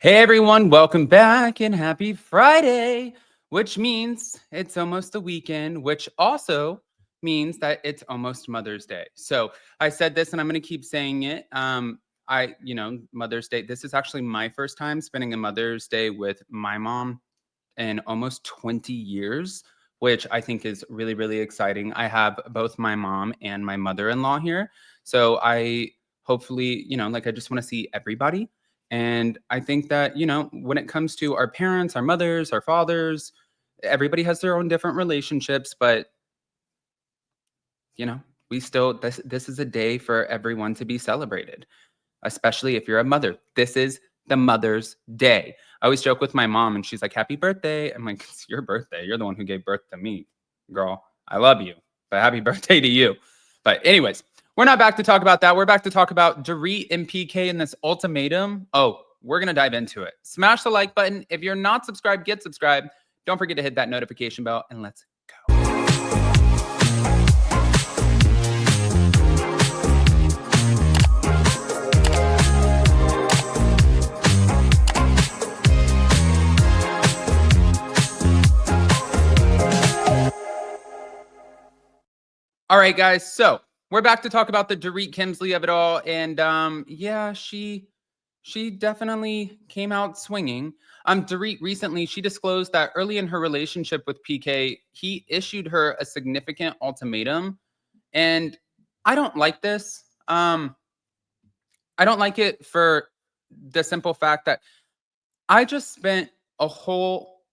Hey everyone, welcome back and happy Friday, which means it's almost the weekend, which also means that it's almost Mother's Day. So I said this and I'm going to keep saying it. Mother's Day, this is actually my first time spending a Mother's Day with my mom in almost 20 years, which I think is really, really exciting. I have both my mom and my mother-in-law here. So I hopefully, I just want to see everybody. And I think that, when it comes to our parents, our mothers, our fathers, everybody has their own different relationships, but we still this is a day for everyone to be celebrated, especially if you're a mother. This is the Mother's Day. I always joke with my mom and she's like, "Happy birthday." I'm like, "It's your birthday. You're the one who gave birth to me, girl. I love you, but happy birthday to you." But anyways, we're not back to talk about that. We're back to talk about Dorit and PK in this ultimatum. Oh, we're going to dive into it. Smash the like button. If you're not subscribed, get subscribed. Don't forget to hit that notification bell and let's go. All right, guys. So we're back to talk about the Dorit Kemsley of it all. And yeah, she definitely came out swinging. Dorit recently, she disclosed that early in her relationship with PK, he issued her a significant ultimatum. And I don't like this. I don't like it for the simple fact that I just spent a whole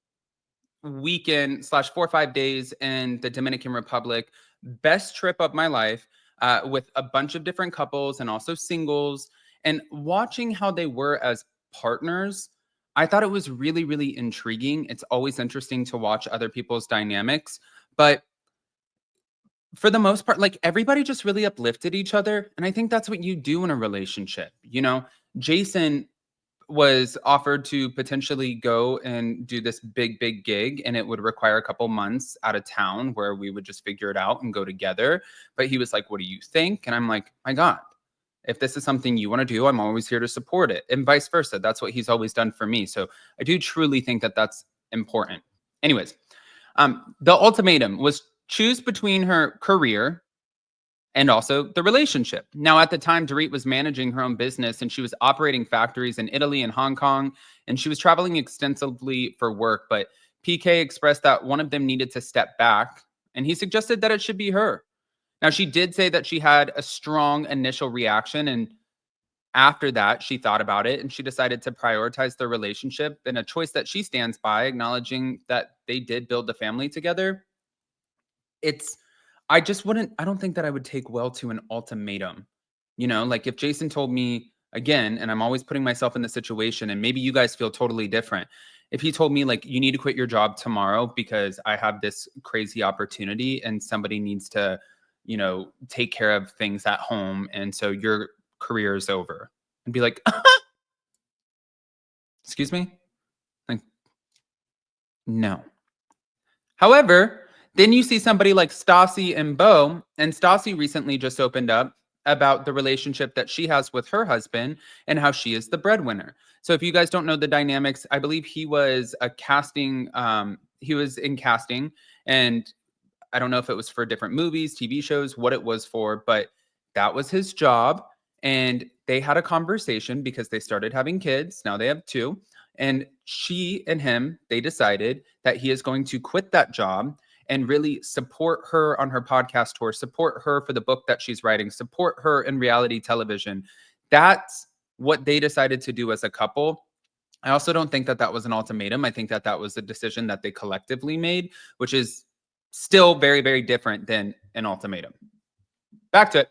weekend slash 4 or 5 days in the Dominican Republic, best trip of my life, with a bunch of different couples and also singles, and watching how they were as partners. I thought it was really, really intriguing. It's always interesting to watch other people's dynamics, but for the most part, like everybody just really uplifted each other. And I think that's what you do in a relationship. Jason was offered to potentially go and do this big, big gig, and it would require a couple months out of town where we would just figure it out and go together. But he was like, "What do you think?" And I'm like, "My God, if this is something you want to do, I'm always here to support it." And vice versa. That's what he's always done for me. So I do truly think that that's important. Anyways, the ultimatum was choose between her career and also the relationship. Now, at the time, Dorit was managing her own business and she was operating factories in Italy and Hong Kong, and she was traveling extensively for work. But PK expressed that one of them needed to step back, and he suggested that it should be her. Now, she did say that she had a strong initial reaction, and after that, she thought about it and she decided to prioritize their relationship in a choice that she stands by, acknowledging that they did build the family together. It's I don't think that I would take well to an ultimatum. Like if Jason told me again, and I'm always putting myself in the situation, and maybe you guys feel totally different. If he told me like you need to quit your job tomorrow because I have this crazy opportunity and somebody needs to, take care of things at home, and so your career is over. And be like, excuse me? Like, no. However, then you see somebody like Stassi and Bo, and Stassi recently just opened up about the relationship that she has with her husband and how she is the breadwinner. So if you guys don't know the dynamics, I believe he was he was in casting, and I don't know if it was for different movies, TV shows, what it was for, but that was his job. And they had a conversation because they started having kids. Now they have two. And she and him, they decided that he is going to quit that job and really support her on her podcast tour, support her for the book that she's writing, support her in reality television. That's what they decided to do as a couple. I also don't think that that was an ultimatum. I think that that was a decision that they collectively made, which is still very, very different than an ultimatum. Back to it.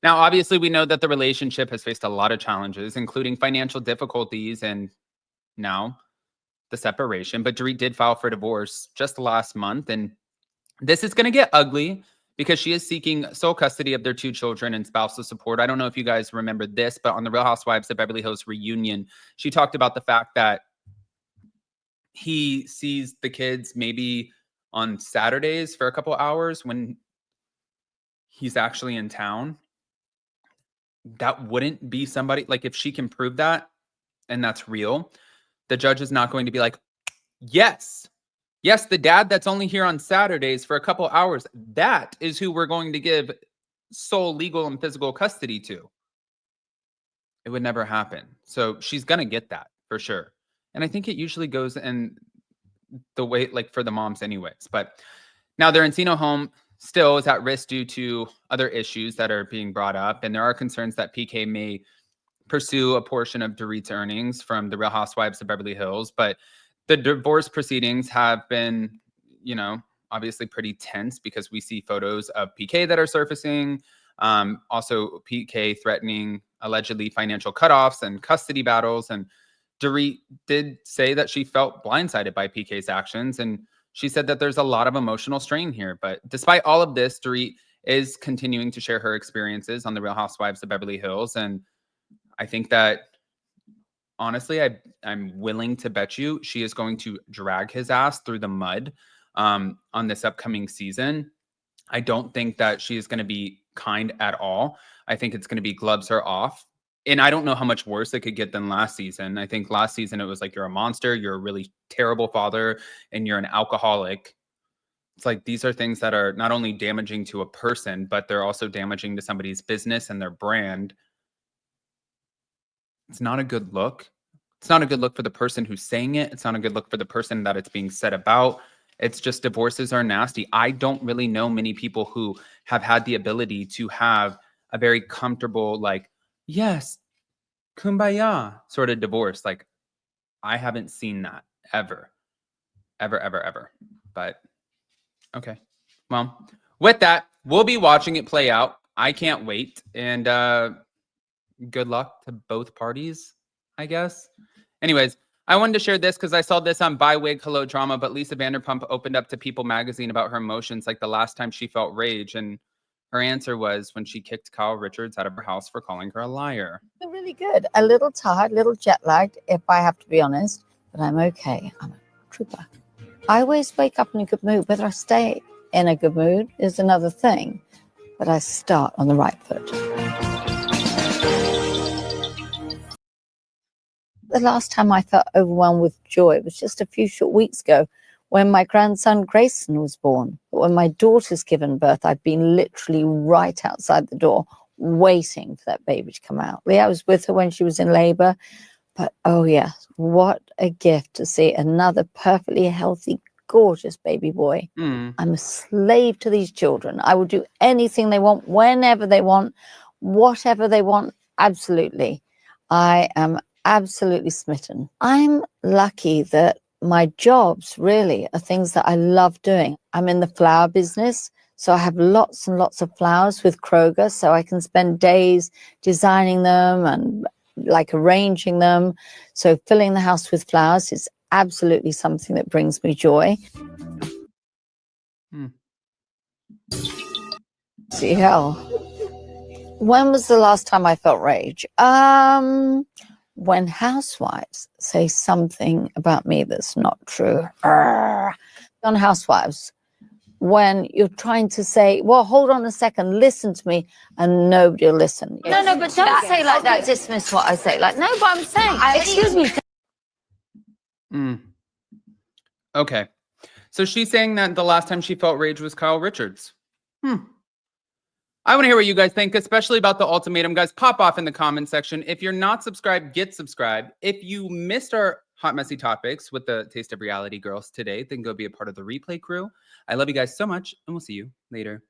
Now, obviously, we know that the relationship has faced a lot of challenges, including financial difficulties and now the separation. But Dorit did file for divorce just last month. And this is going to get ugly because she is seeking sole custody of their two children and spousal support. I don't know if you guys remember this, but on the Real Housewives of Beverly Hills reunion, she talked about the fact that he sees the kids maybe on Saturdays for a couple hours when he's actually in town. That wouldn't be somebody like if she can prove that. and that's real, the judge is not going to be like, yes, the dad that's only here on Saturdays for a couple hours, that is who we're going to give sole legal and physical custody to. It would never happen. So she's going to get that for sure. And I think it usually goes in the way, like for the moms anyways. But now their Encino home still is at risk due to other issues that are being brought up. And there are concerns that PK may pursue a portion of Dorit's earnings from the Real Housewives of Beverly Hills. But the divorce proceedings have been, obviously pretty tense because we see photos of PK that are surfacing. Also, PK threatening allegedly financial cutoffs and custody battles. And Dorit did say that she felt blindsided by PK's actions. And she said that there's a lot of emotional strain here. But despite all of this, Dorit is continuing to share her experiences on the Real Housewives of Beverly Hills. And I think that, honestly, I'm willing to bet you she is going to drag his ass through the mud on this upcoming season. I don't think that she is going to be kind at all. I think it's going to be gloves her off. And I don't know how much worse it could get than last season. I think last season it was like, you're a monster, you're a really terrible father, and you're an alcoholic. It's like, these are things that are not only damaging to a person, but they're also damaging to somebody's business and their brand. It's not a good look. It's not a good look for the person who's saying it. It's not a good look for the person that it's being said about. It's just, divorces are nasty. I don't really know many people who have had the ability to have a very comfortable, like, yes, kumbaya sort of divorce. Like, I haven't seen that ever. But okay. Well, with that, we'll be watching it play out. I can't wait. And good luck to both parties, I guess. Anyways, I wanted to share this because I saw this on Bywig Hello Drama, but Lisa Vanderpump opened up to People magazine about her emotions, like the last time she felt rage. And her answer was when she kicked Kyle Richards out of her house for calling her a liar. Really good. A little tired, a little jet lagged, if I have to be honest, but I'm okay. I'm a trooper. I always wake up in a good mood. Whether I stay in a good mood is another thing, but I start on the right foot. The last time I felt overwhelmed with joy was just a few short weeks ago when my grandson Grayson was born. But when my daughter's given birth, I've been literally right outside the door waiting for that baby to come out. I was with her when she was in labor, but oh yes, what a gift to see another perfectly healthy, gorgeous baby boy. I'm a slave to these children. I will do anything they want, whenever they want, whatever they want. Absolutely. I am absolutely smitten. I'm lucky that my jobs really are things that I love doing. I'm in the flower business, so I have lots and lots of flowers with Kroger, so I can spend days designing them and like arranging them. So filling the house with flowers is absolutely something that brings me joy. See how. When was the last time I felt rage? When housewives say something about me that's not true. On Housewives, when you're trying to say, well, hold on a second, listen to me, and nobody will listen. No, but don't say like that, dismiss what I say. Like, no, but I'm saying, excuse me. Okay. So she's saying that the last time she felt rage was Kyle Richards. I want to hear what you guys think, especially about the ultimatum. Guys, pop off in the comment section. If you're not subscribed, get subscribed. If you missed our hot, messy topics with the Taste of Reality girls today, then go be a part of the replay crew. I love you guys so much, and we'll see you later.